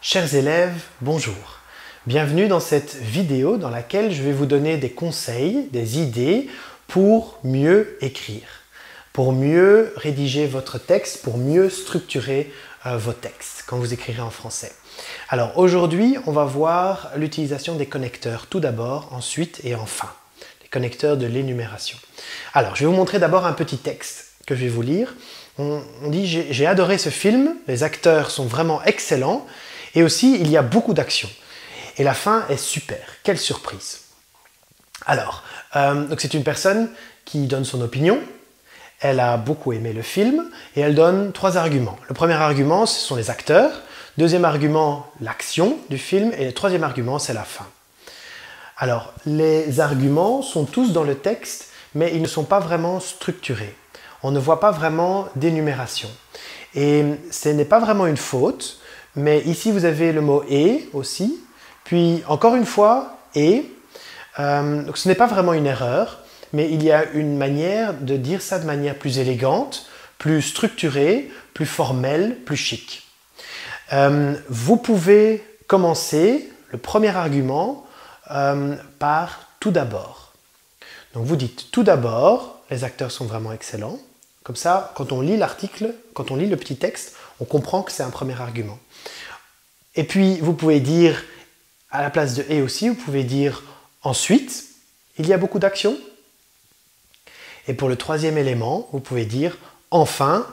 Chers élèves, bonjour. Bienvenue dans cette vidéo dans laquelle je vais vous donner des conseils, des idées pour mieux écrire, pour mieux rédiger votre texte, pour mieux structurer vos textes quand vous écrirez en français. Alors aujourd'hui, on va voir l'utilisation des connecteurs tout d'abord, ensuite et enfin. Les connecteurs de l'énumération. Alors, je vais vous montrer d'abord un petit texte que je vais vous lire. On dit « J'ai adoré ce film, les acteurs sont vraiment excellents. » Et aussi, il y a beaucoup d'action. Et la fin est super. Quelle surprise! Alors, donc c'est une personne qui donne son opinion. Elle a beaucoup aimé le film et elle donne 3 arguments. Le premier argument, ce sont les acteurs. Deuxième argument, l'action du film. Et le troisième argument, c'est la fin. Alors, les arguments sont tous dans le texte, mais ils ne sont pas vraiment structurés. On ne voit pas vraiment d'énumération. Et ce n'est pas vraiment une faute. Mais ici, vous avez le mot « et » aussi, puis encore une fois « et ». Donc ce n'est pas vraiment une erreur, mais il y a une manière de dire ça de manière plus élégante, plus structurée, plus formelle, plus chic. Vous pouvez commencer le premier argument par « tout d'abord ». Donc vous dites « tout d'abord, les acteurs sont vraiment excellents ». Comme ça, quand on lit l'article, quand on lit le petit texte, on comprend que c'est un premier argument. Et puis, vous pouvez dire, à la place de « et » aussi, vous pouvez dire « ensuite, il y a beaucoup d'action ». Et pour le troisième élément, vous pouvez dire « enfin,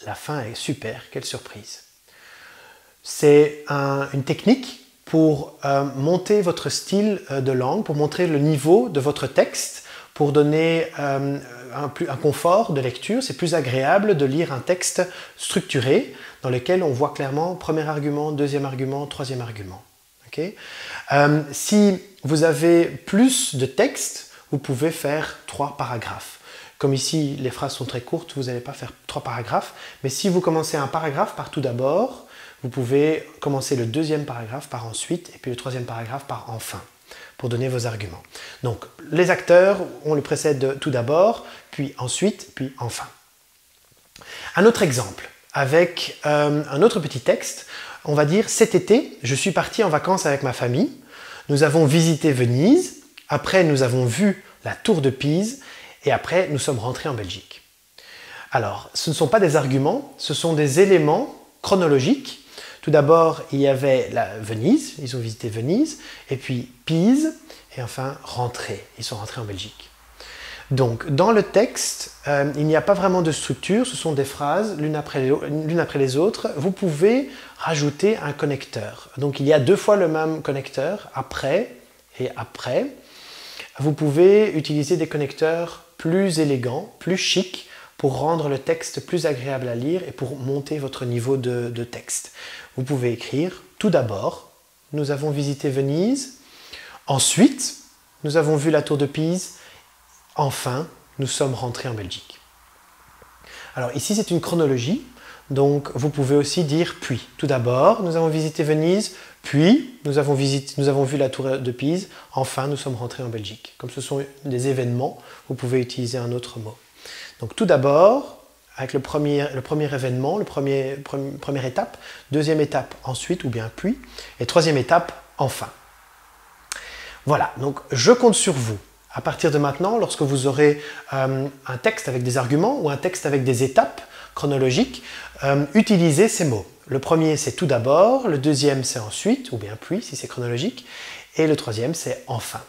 la fin est super, quelle surprise ». C'est une technique pour monter votre style de langue, pour montrer le niveau de votre texte, pour donner un confort de lecture. C'est plus agréable de lire un texte structuré dans lequel on voit clairement premier argument, deuxième argument, troisième argument. Okay? Si vous avez plus de texte, vous pouvez faire 3 paragraphes. Comme ici, les phrases sont très courtes, vous n'allez pas faire 3 paragraphes. Mais si vous commencez un paragraphe par tout d'abord, vous pouvez commencer le deuxième paragraphe par ensuite et puis le troisième paragraphe par enfin, pour donner vos arguments. Donc, les acteurs, on les précède de tout d'abord, puis ensuite, puis enfin. Un autre exemple, avec un autre petit texte, on va dire « Cet été, je suis parti en vacances avec ma famille. Nous avons visité Venise. Après, nous avons vu la tour de Pise. Et après, nous sommes rentrés en Belgique. » Alors, ce ne sont pas des arguments, ce sont des éléments chronologiques. Tout d'abord, il y avait Venise, ils ont visité Venise, et puis Pise, et enfin rentrer, ils sont rentrés en Belgique. Donc, dans le texte, il n'y a pas vraiment de structure, ce sont des phrases l'une après les autres. Vous pouvez rajouter un connecteur. Donc, il y a 2 fois le même connecteur, après et après. Vous pouvez utiliser des connecteurs plus élégants, plus chics, pour rendre le texte plus agréable à lire et pour monter votre niveau de texte. Vous pouvez écrire « Tout d'abord, nous avons visité Venise. Ensuite, nous avons vu la tour de Pise. Enfin, nous sommes rentrés en Belgique. » Alors ici, c'est une chronologie. Donc, vous pouvez aussi dire « Puis, tout d'abord, nous avons visité Venise. Puis, nous avons vu la tour de Pise. Enfin, nous sommes rentrés en Belgique. » Comme ce sont des événements, vous pouvez utiliser un autre mot. Donc tout d'abord, avec le premier événement, première étape, deuxième étape ensuite ou bien puis, et troisième étape enfin. Voilà, donc je compte sur vous. À partir de maintenant, lorsque vous aurez un texte avec des arguments ou un texte avec des étapes chronologiques, utilisez ces mots. Le premier c'est tout d'abord, le deuxième c'est ensuite ou bien puis si c'est chronologique, et le troisième c'est enfin.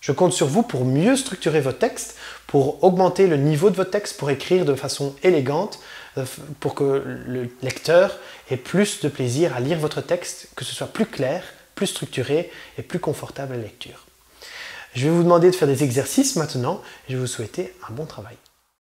Je compte sur vous pour mieux structurer votre texte, pour augmenter le niveau de votre texte, pour écrire de façon élégante, pour que le lecteur ait plus de plaisir à lire votre texte, que ce soit plus clair, plus structuré et plus confortable à la lecture. Je vais vous demander de faire des exercices maintenant et je vais vous souhaiter un bon travail.